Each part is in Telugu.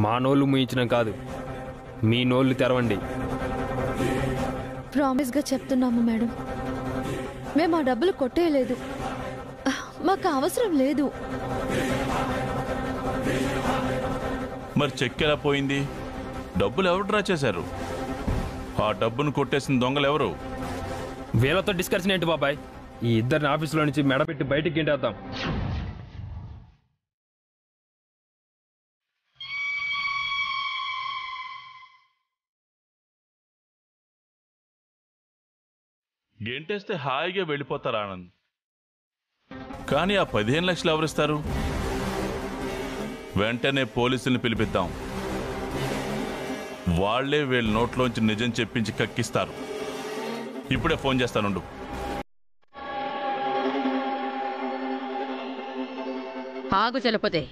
మా నోళ్ళు ముయించడం కాదు, మీ నోళ్ళు తెరవండి. ప్రామిస్గా చెప్తున్నాము మేడం, మేము ఆ డబ్బులు కొట్టేయలేదు, మాకు అవసరం లేదు. మరి చెక్ ఎలా పోయింది? డబ్బులు ఎవరు డ్రా చేశారు? ఆ డబ్బును కొట్టేసిన దొంగలు ఎవరు? వీళ్ళతో డిస్కషన్ ఏంటి బాబాయ్? ఈ ఇద్దరిని ఆఫీసులో నుంచి మెడపెట్టి బయటికి గెంటేద్దాం. గెంటేస్తే హాయిగా వెళ్ళిపోతారు ఆనంద్. కానీ ఆ 15 లక్షలు ఎవరిస్తారు? వెంటనే పోలీసుల్ని పిలిపిద్దాం. వాళ్లే వీళ్ళ నోట్లోంచి నిజం చెప్పించి కక్కిస్తారు. ఇప్పుడే ఫోన్ చేస్తానుండు. ఆగు చలపతే.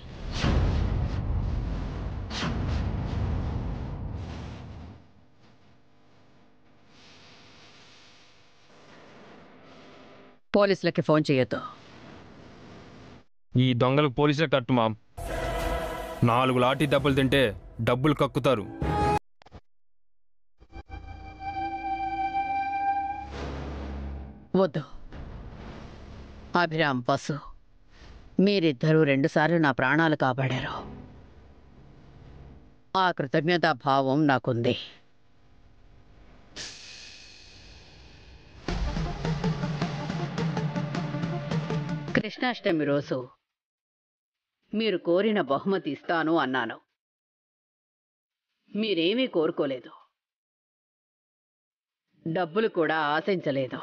పోలీసులకి ఫోన్ చేయొద్దు. ఈ దొంగలకు పోలీసులకు కట్టు మామ్. 4 లాఠీ దెబ్బలు తింటే డబ్బులు కక్కుతారు. వద్దు అభిరామ్, బస్సు, మీరిద్దరూ 2 సార్లు నా ప్రాణాలు కాపాడారు. ఆ కృతజ్ఞతా భావం నాకుంది. కృష్ణాష్టమి రోజు మీరు కోరిన బహుమతి ఇస్తాను అన్నాను. మీరేమీ కోరుకోలేదు, డబ్బులు కూడా ఆశించలేదు.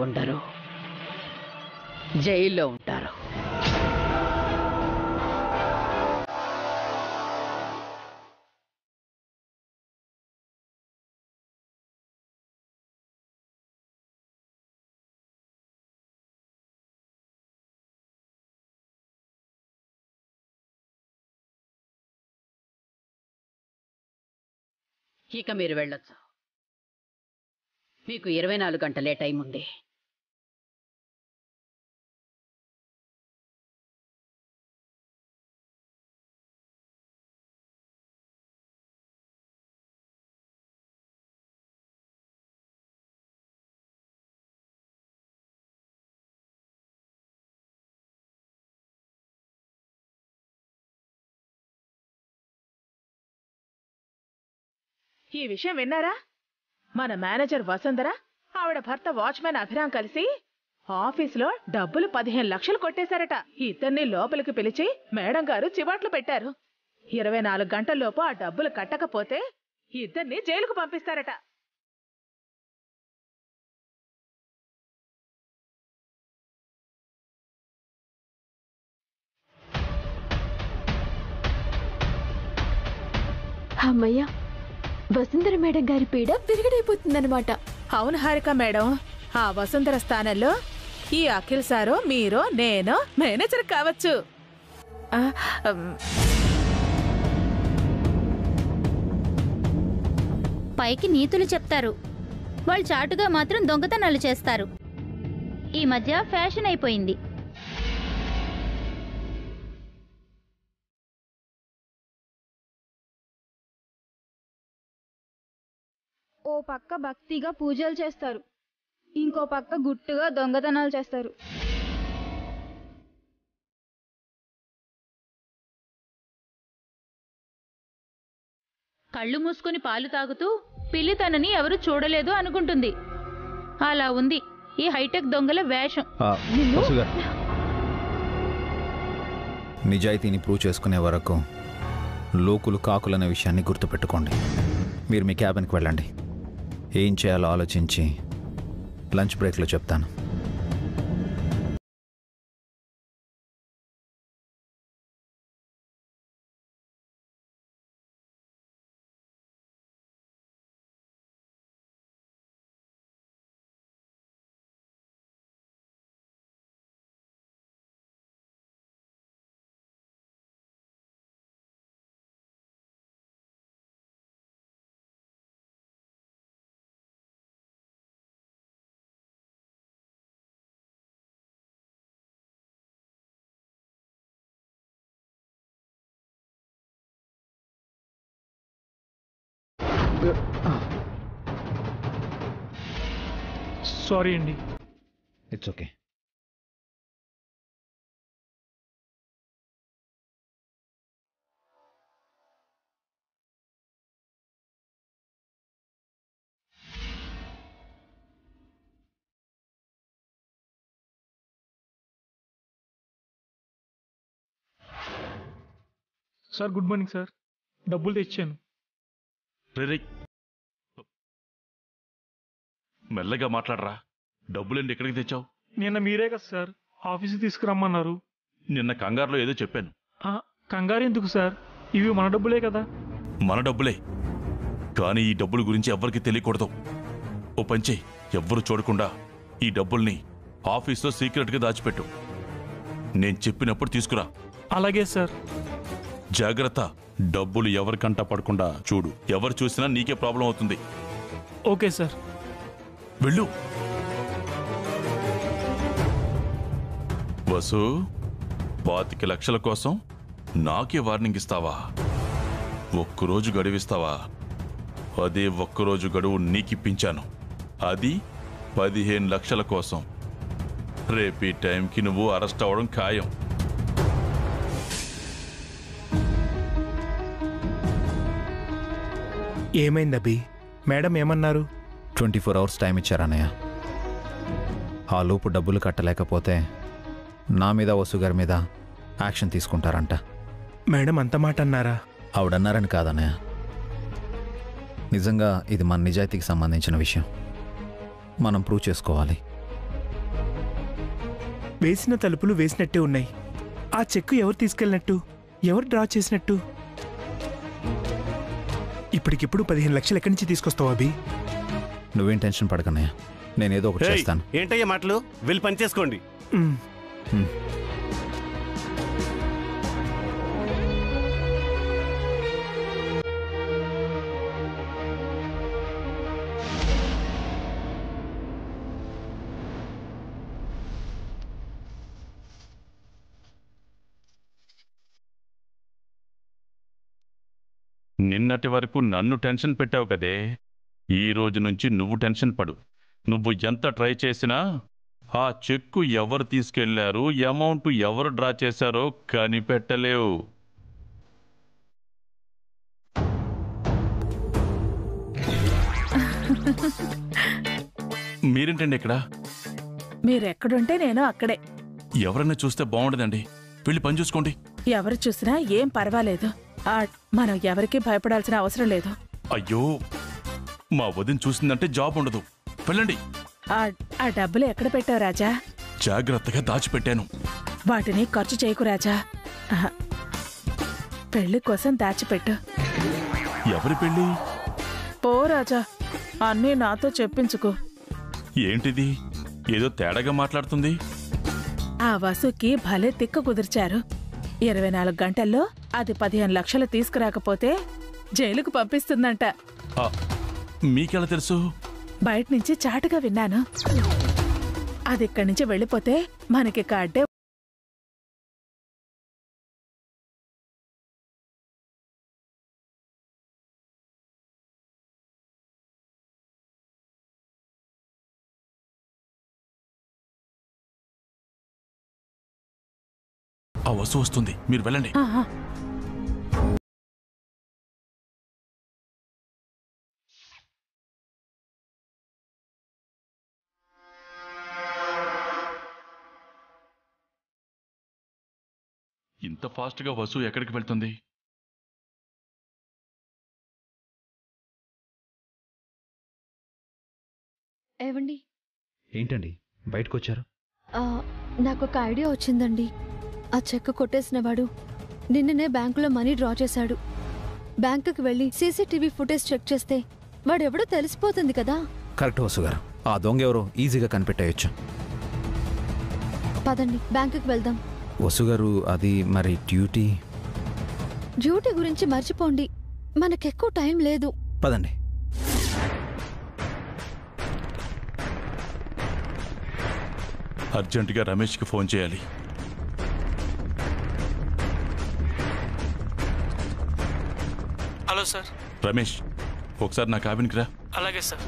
ఉండరు, జైల్లో ఉంటారు. ఇక మీరు వెళ్ళొచ్చు. మీకు 24 గంటలే టైం ఉంది. ఈ విషయం విన్నారా? మన మేనేజర్ వసుంధర, ఆవిడ భర్త వాచ్మెన్ అభిరామ్ కలిసి ఆఫీసులో డబ్బులు 15 లక్షలు కొట్టేశారట. ఇద్దరిని లోపలికి పిలిచి మేడం గారు చివాట్లు పెట్టారు. 24 గంటల్లోపు ఆ డబ్బులు కట్టకపోతే ఇద్దరిని జైలుకు పంపిస్తారట. అమ్మయ్య, వసుంధర మేడం గారి పీడ విరగడైపోతుందన్నమాట. అవును హారిక మేడం, ఆ వసుంధర స్థానంలో ఈ అఖిల్ సారో మీరో నేను మేనేజర్ కావచ్చు. పైకి నీతులు చెప్తారు, వాళ్ళు చాటుగా మాత్రం దొంగతనాలు చేస్తారు. ఈ మధ్య ఫ్యాషన్ అయిపోయింది. ఓ పక్క భక్తిగా పూజలు చేస్తారు, ఇంకో పక్క గుట్టుగా దొంగతనాలు చేస్తారు. కళ్ళు మూసుకుని పాలు తాగుతూ పిల్లి తనని ఎవరు చూడలేదు అనుకుంటుంది. అలా ఉంది ఈ హైటెక్ దొంగల వేషం. నిజాయితీని ప్రూవ్ చేసుకునే వరకు లోకులు కాకులనే విషయాన్ని గుర్తుపెట్టుకోండి. మీరు మీ క్యాబిన్కి వెళ్ళండి. ఏం చేయాలో ఆలోచించి లంచ్ బ్రేక్లో చెప్తాను. సారీ అండి. It's okay. Sir good morning sir. డబ్బులు తెచ్చాను. మెల్లగా మాట్లాడరా. డబ్బులేంటి ఎక్కడికి తెచ్చావు? నిన్న మీరే కదా సార్ ఆఫీస్కి తీసుకురమ్మన్నారు. నిన్న కంగారులో ఏదో చెప్పాను. కంగారు ఎందుకు సార్? ఇవి మన డబ్బులే కదా. మన డబ్బులే, కానీ ఈ డబ్బుల గురించి ఎవ్వరికి తెలియకూడదు. ఓ పంచే, ఎవ్వరు చూడకుండా ఈ డబ్బుల్ని ఆఫీస్లో సీక్రెట్గా దాచిపెట్టు. నేను చెప్పినప్పుడు తీసుకురా. అలాగే సార్. జాగ్రత్త, డబ్బులు ఎవరికంట పడకుండా చూడు. ఎవరు చూసినా నీకే ప్రాబ్లం అవుతుంది. Okay sir. వెళ్ళు. వసు, 25 లక్షల కోసం నాకే వార్నింగ్ ఇస్తావా? ఒక్కరోజు గడువిస్తావా? అదే ఒక్కరోజు గడువు నీకిప్పించాను. అది 15 లక్షల కోసం. రేపీ టైంకి నువ్వు అరెస్ట్ అవ్వడం ఖాయం. ఏమైంది అభి? మేడం ఏమన్నారు? 24 అవర్స్ టైం ఇచ్చారన్నయ్య. ఆ లోపు డబ్బులు కట్టలేకపోతే నా మీద వసు గారి మీద యాక్షన్ తీసుకుంటారంట. మేడం అంత మాట అన్నారా? ఆవిడన్నారని కాదన్నయ్య, నిజంగా ఇది మన నిజాయితీకి సంబంధించిన విషయం. మనం ప్రూవ్ చేసుకోవాలి. వేసిన తలుపులు వేసినట్టే ఉన్నాయి. ఆ చెక్కు ఎవరు తీసుకెళ్ళినట్టు, ఎవరు డ్రా చేసినట్టు? ఇప్పటికిప్పుడు 15 లక్షలు ఎక్కడి నుంచి తీసుకొస్తావు అభి? నువ్వేం టెన్షన్ పడకన్నయ్య, నేనేదో ఒకటి చేస్తాను. ఏంటయ్యా మాటలు? వెళ్ళి పని చేసుకోండి. నిన్నటి వరకు నన్ను టెన్షన్ పెట్టావు కదే, ఈ రోజు నుంచి నువ్వు టెన్షన్ పడు. నువ్వు ఎంత ట్రై చేసినా ఆ చెక్కు ఎవరు తీసుకెళ్లారు, అమౌంట్ ఎవరు డ్రా చేశారో కనిపెట్టలేవు. మీరేంటండి ఇక్కడ? మీరెక్కడుంటే నేను అక్కడే. ఎవరైనా చూస్తే బాగుండదండి. వెళ్ళి పని చూసుకోండి. ఎవరు చూసినా ఏం పర్వాలేదు. మనం ఎవరికీ భయపడాల్సిన అవసరం లేదు. అయ్యో, మా వదిన చూసిందంటే జాబ్ ఉండదు. వెళ్ళండి. ఆ డబ్బులు ఎక్కడ పెట్టావు రాజా? జాగ్రత్తగా దాచిపెట్టాను. వాటిని ఖర్చు చేయకు రాజా. పెళ్లి కోసం దాచిపెట్టు. ఎవరి పెళ్లి? పో రాజా, అన్నీ నాతో చెప్పించుకో. ఏంటిది? ఏదో తేడాగా మాట్లాడుతుంది. ఆ వసుకి భలే తిక్క కుదిర్చారు. 24 గంటల్లో అది 15 లక్షలు తీసుకురాకపోతే జైలుకు పంపిస్తుందంట. మీకెలా తెలుసు? బయట నుంచి చాటుగా విన్నాను. అది ఇక్కడి నుంచి వెళ్ళిపోతే మనకి అడ్డే. ఆ వసు వస్తుంది, మీరు వెళ్ళండి. ఇంత ఫాస్ట్గా వసు ఎక్కడికి వెళ్తుంది? ఏవండి? ఏంటండి బయటకు వచ్చారు? నాకు ఒక ఐడియా వచ్చిందండి. ఆ చెక్ కొట్టేసినవాడు నిన్ననే బ్యాంకులో మనీ డ్రా చేశాడు. బ్యాంకుకి వెళ్ళి సీసీటీవీ ఫుటేజ్ చెక్ చేస్తే వాడెవడో తెలిసిపోతుంది కదా. కరెక్ట్ వసు గారు, ఆ దొంగ ఎవరో ఈజీగా కనిపెట్టేయచ్చు. పదండి బ్యాంకుకి వెళ్దాం. వసు గారు, అది మరి డ్యూటీ గురించి మర్చిపోండి, మనకెక్కువ టైం లేదు. పదండి. అర్జెంటుగా రమేష్కి ఫోన్ చేయాలి. Hello sir. రమేష్, ఒకసారి నా క్యాబిన్కి రా. అలాగే సార్.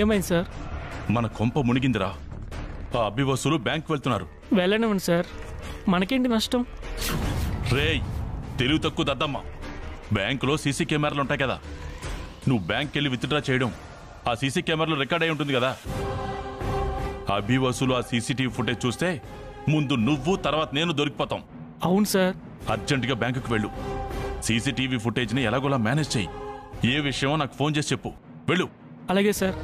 ఏమైంది సార్? మన కొంప మునిగిందిరా. ఆ అభివసులు బ్యాంక్ వెళ్తున్నారు. వెళ్ళనివ్వండి సార్, మనకేంటి నష్టం? రేయ్, తెలివి తక్కువ దద్దమ్మ. బ్యాంకులో సీసీ కెమెరాలు ఉంటాయి కదా, నువ్వు బ్యాంక్కి వెళ్ళి విత్డ్రా చేయడం ఆ సీసీ కెమెరాలో రికార్డ్ అయి ఉంటుంది కదా. అభివసులు ఆ సీసీటీవీ ఫుటేజ్ చూస్తే ముందు నువ్వు, తర్వాత నేను దొరికిపోతాం. అవును సార్. అర్జెంటుగా బ్యాంకుకి వెళ్ళు. సీసీటీవీ ఫుటేజ్ని ఎలాగోలా మేనేజ్ చెయ్యి. ఏ విషయమో నాకు ఫోన్ చేసి చెప్పు. వెళ్ళు. అలాగే సార్.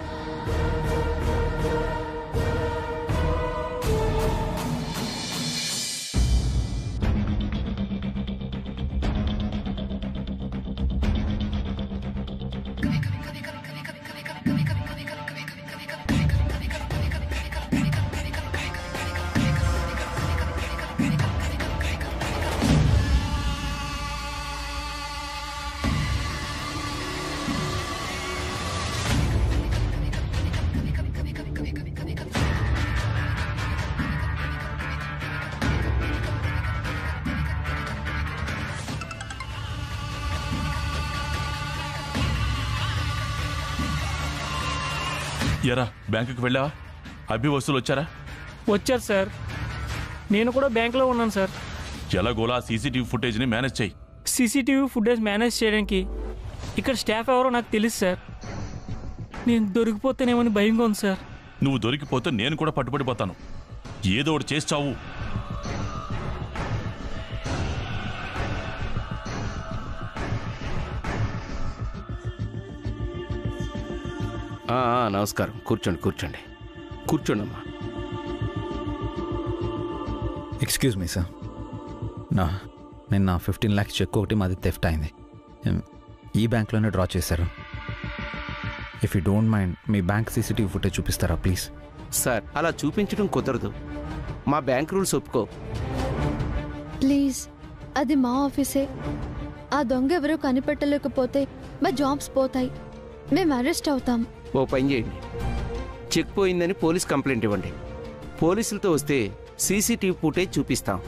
ఎరా, బ్యాంకుకి వెళ్ళావా? అభివసులు వచ్చారా? వచ్చారు సార్. నేను కూడా బ్యాంకులో ఉన్నాను సార్. ఎలాగోలా సీసీటీవీ ఫుటేజ్ని మేనేజ్ చేయి. సీసీటీవీ ఫుటేజ్ మేనేజ్ చేయడానికి ఇక్కడ స్టాఫ్ ఎవరో నాకు తెలుసు సార్. నేను దొరికిపోతేనేమని భయంగా ఉంది సార్. నువ్వు దొరికిపోతే నేను కూడా పట్టుబడిపోతాను. ఏదో ఒకటి చేసి చావు. నమస్కారం. కూర్చోండి కూర్చోండి కూర్చోండమ్మా. ఎక్స్క్యూజ్ మీ సార్, నిన్న 15 lakhs చెక్ ఒకటి మాది థెఫ్ట్ అయింది. ఈ బ్యాంక్లోనే డ్రా చేశారు. If you don't mind me bank CCTV footage చూపిస్తారా ప్లీజ్? సార్, అలా చూపించడం కుదరదు. మా బ్యాంక్ రూల్స్ ఒప్పుకో. ప్లీజ్, అది మా ఆఫీసే. ఆ దొంగ ఎవరో కనిపెట్టలేకపోతే మా జాబ్స్ పోతాయి, మేము అరెస్ట్ అవుతాం. ఓ పని చేయండి, చెక్ పోయిందని పోలీస్ కంప్లైంట్ ఇవ్వండి. పోలీసులతో వస్తే సీసీటీవీ ఫుటేజ్ చూపిస్తాం.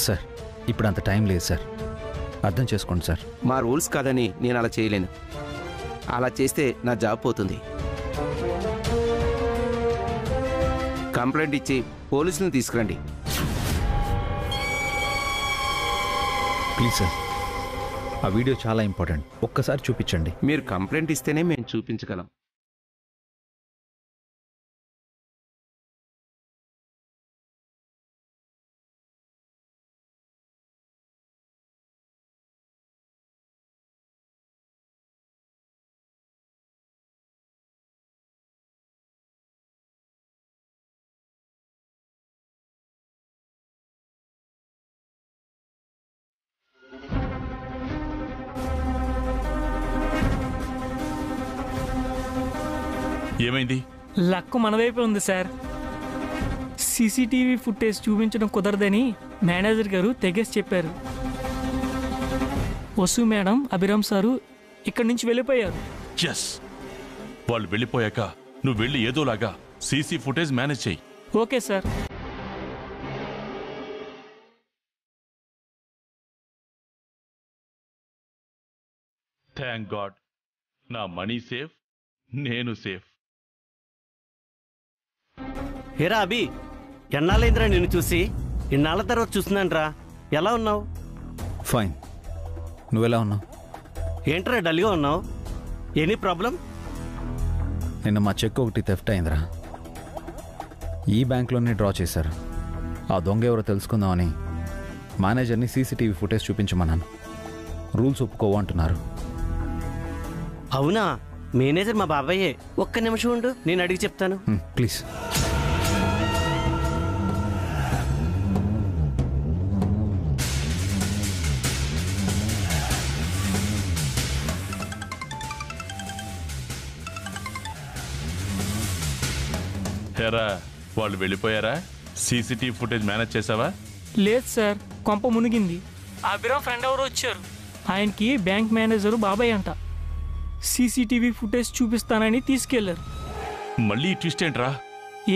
సార్, ఇప్పుడు అంత టైం లేదు సార్, అర్థం చేసుకోండి సార్. మా రూల్స్ కాదని నేను అలా చేయలేను. అలా చేస్తే నా జాబ్ పోతుంది. కంప్లైంట్ ఇచ్చి పోలీసులను తీసుకురండి. ప్లీజ్ సార్, ఆ వీడియో చాలా ఇంపార్టెంట్, ఒక్కసారి చూపించండి. మీరు కంప్లైంట్ ఇస్తేనే మేము చూపించగలం. ఏమైంది? లక్కు మన వైపే ఉంది సార్. సీసీటీవీ ఫుటేజ్ చూపించడం కుదరదని మేనేజర్ గారు తెగేసి చెప్పారు. వసు మేడం, అభిరామ్ సారు ఇక్కడి నుంచి వెళ్ళిపోయారు. ఎస్, వాళ్ళు వెళ్ళిపోయాక నువ్వు వెళ్ళి ఏదోలాగా సీసీ ఫుటేజ్ మేనేజ్ చేయి. Okay sir. థ్యాంక్ గాడ్, నా మనీ సేఫ్, నేను సేఫ్. హేరా అభి, ఎన్నాళ్ళైందిరా నిన్ను చూసి? ఇన్నాళ్ళ తర్వాత చూస్తున్నానురా. ఎలా ఉన్నావు? ఫైన్, నువ్వెలా ఉన్నావు? ఏంట్రా డల్గా ఉన్నావు? Any problem? నిన్న మా చెక్ ఒకటి థెఫ్ట్ అయిందిరా. ఈ బ్యాంక్లోనే డ్రా చేశారు. ఆ దొంగ ఎవరో తెలుసుకుందామని మేనేజర్ని సీసీటీవీ ఫుటేజ్ చూపించమన్నాను. రూల్స్ ఒప్పుకోవు అంటున్నారు. అవునా? మేనేజర్ మా బాబాయే. ఒక్క నిమిషం ఉండు, నేను అడిగి చెప్తాను. ప్లీజ్. హేరా, వాళ్ళు వెళ్ళిపోయారా? సీసీటీవీ ఫుటేజ్ మేనేజ్ చేసావా? లేదు సార్, కొంప మునిగింది. అభిరామ్ ఫ్రెండ్ ఎవరు వచ్చారు. ఆయనకి బ్యాంక్ మేనేజరు బాబాయ్ అంట. సీసీటీవీ ఫుటేజ్ చూపిస్తానని తీసుకెళ్లారు. మళ్ళీ ట్విస్ట్ ఏంట్రా?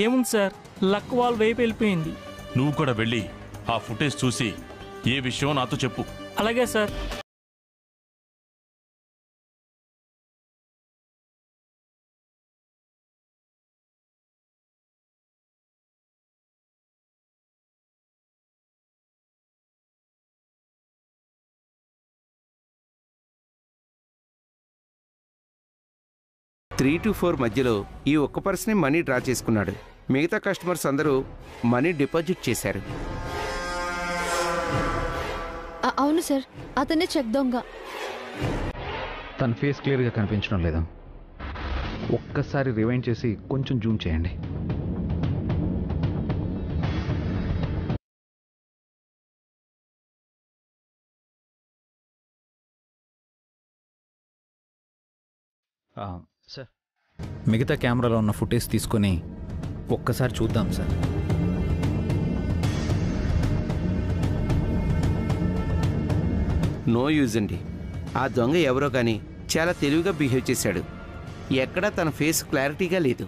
ఏముంది సార్, లక్ వాళ్ళ వైపు వెళ్ళిపోయింది. నువ్వు కూడా వెళ్ళి ఆ ఫుటేజ్ చూసి ఏ విషయం నాతో చెప్పు. అలాగే సార్. త్రీ టు 4 మధ్యలో ఈ ఒక్క పర్సనే మనీ డ్రా చేసుకున్నాడు. మిగతా కస్టమర్స్ అందరూ మనీ డిపాజిట్ చేశారు. అవును సార్, అతనే చెక్ దొంగ. తన ఫేస్ క్లియర్గా కనిపించడం లేదా? ఒక్కసారి రివైండ్ చేసి కొంచెం జూమ్ చేయండి. సార్, మిగతా కెమెరాలో ఉన్న ఫుటేజ్ తీసుకొని ఒక్కసారి చూద్దాం సార్. నో యూజ్ అండి. ఆ దొంగ ఎవరో కానీ చాలా తెలివిగా బిహేవ్ చేశాడు. ఎక్కడా తన ఫేస్ క్లారిటీగా లేదు.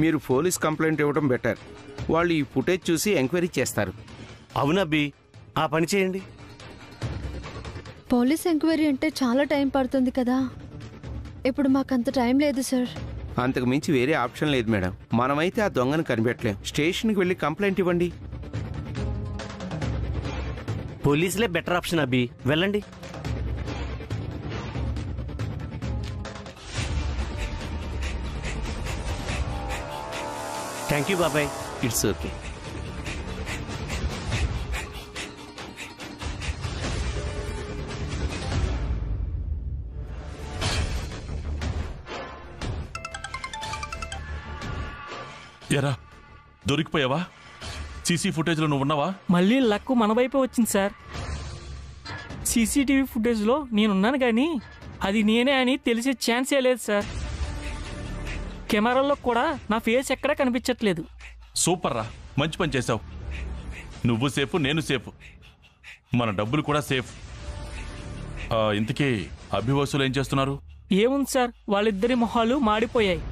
మీరు పోలీస్ కంప్లైంట్ ఇవ్వడం బెటర్. వాళ్ళు ఈ ఫుటేజ్ చూసి ఎంక్వైరీ చేస్తారు. అవునబ్బి, ఆ పని చేయండి. పోలీస్ ఎంక్వైరీ అంటే చాలా టైం పడుతుంది కదా. ఇప్పుడు మాకంత టైం లేదు సార్. అంతకు మించి వేరే ఆప్షన్ లేదు మేడం. మనమైతే ఆ దొంగను కనిపెట్టలేం. స్టేషన్కి వెళ్ళి కంప్లైంట్ ఇవ్వండి. పోలీసులే బెటర్ ఆప్షన్ అబ్బి, వెళ్ళండి. థ్యాంక్ యూ బాబాయ్. It's okay. ఎరా, దొరికిపోయావా? సీసీ ఫుటేజ్లో నువ్వు ఉన్నావా? మళ్ళీ లక్ మన వైపే వచ్చింది సార్. సీసీటీవీ ఫుటేజ్లో నేనున్నాను కానీ అది నేనే అని తెలిసే ఛాన్సే లేదు సార్. కెమెరాల్లో కూడా నా ఫేస్ ఎక్కడా కనిపించట్లేదు. సూపర్ రా, మంచి పని చేసావు. నువ్వు సేఫ్, నేను సేఫ్, మన డబ్బులు కూడా సేఫ్. ఇంతకీ అభివాసులు ఏం చేస్తున్నారు? ఏముంది సార్, వాళ్ళిద్దరి మొహాలు మాడిపోయాయి.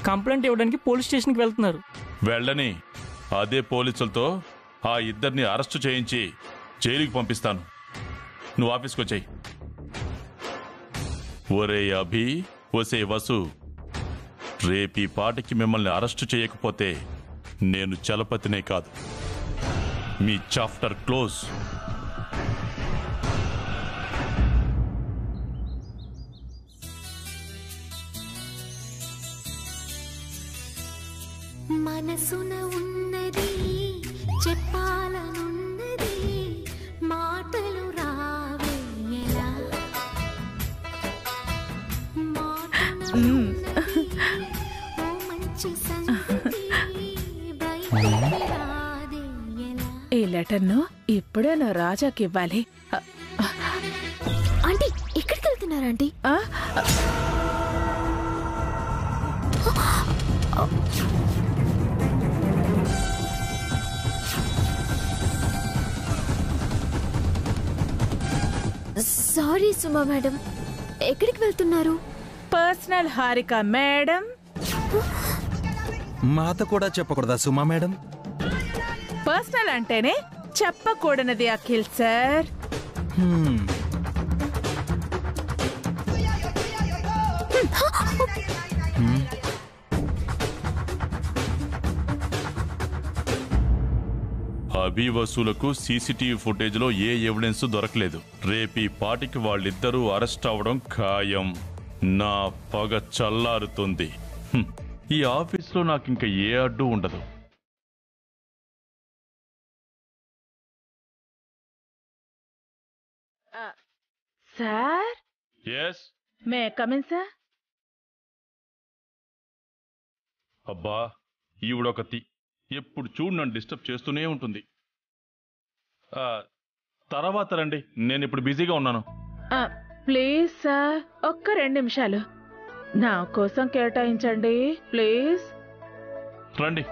కంప్లైంట్ ఇవ్వడానికి పోలీస్ స్టేషన్కి వెళ్తున్నారు. వెళ్ళని అదే పోలీసులతో ఆ ఇద్దరిని అరెస్టు చేయించి జైలుకి పంపిస్తాను. నువ్వు ఆఫీస్కి వచ్చాయి. ఒరే అభి, ఒసే వసు, రేపీ పాటికి మిమ్మల్ని అరెస్టు చేయకపోతే నేను చలపతినే కాదు, మీ చాప్టర్ క్లోజ్. మనసున ఉన్నది చెప్పాలనున్నది, మాటలు రావేయలా. ఈ లెటర్ను ఇప్పుడే నా రాజాకి ఇవ్వాలి. ఆంటీ, ఎక్కడికి వెళ్తున్నారా ఆంటీ? సారీ సుమా మేడం, ఎక్కడికి వెళ్తున్నారు? Personal Harika madam. మాతో కూడా చెప్పకూడదా సుమా మేడం? పర్సనల్ అంటేనే చెప్పకూడనది అఖిల్ సార్. అభి అభి వసూలకు సీసీటీవీ ఫుటేజ్లో ఏ ఎవిడెన్స్ దొరకలేదు. రేపీ పాటికి వాళ్ళిద్దరూ అరెస్ట్ అవడం ఖాయం. నా పగ చల్లారుతుంది. ఈ ఆఫీస్లో నాకింక ఏ అడ్డు ఉండదు. Sir yes may come in sir. అబ్బా ఈవిడొకతి ఎప్పుడు చూడు నన్ను డిస్టర్బ్ చేస్తూనే ఉంటుంది. తర్వాత రండి, నేను ఇప్పుడు బిజీగా ఉన్నాను. ప్లీజ్ సార్, ఒక్క 2 నిమిషాలు నా కోసం కేటాయించండి ప్లీజ్. రండి.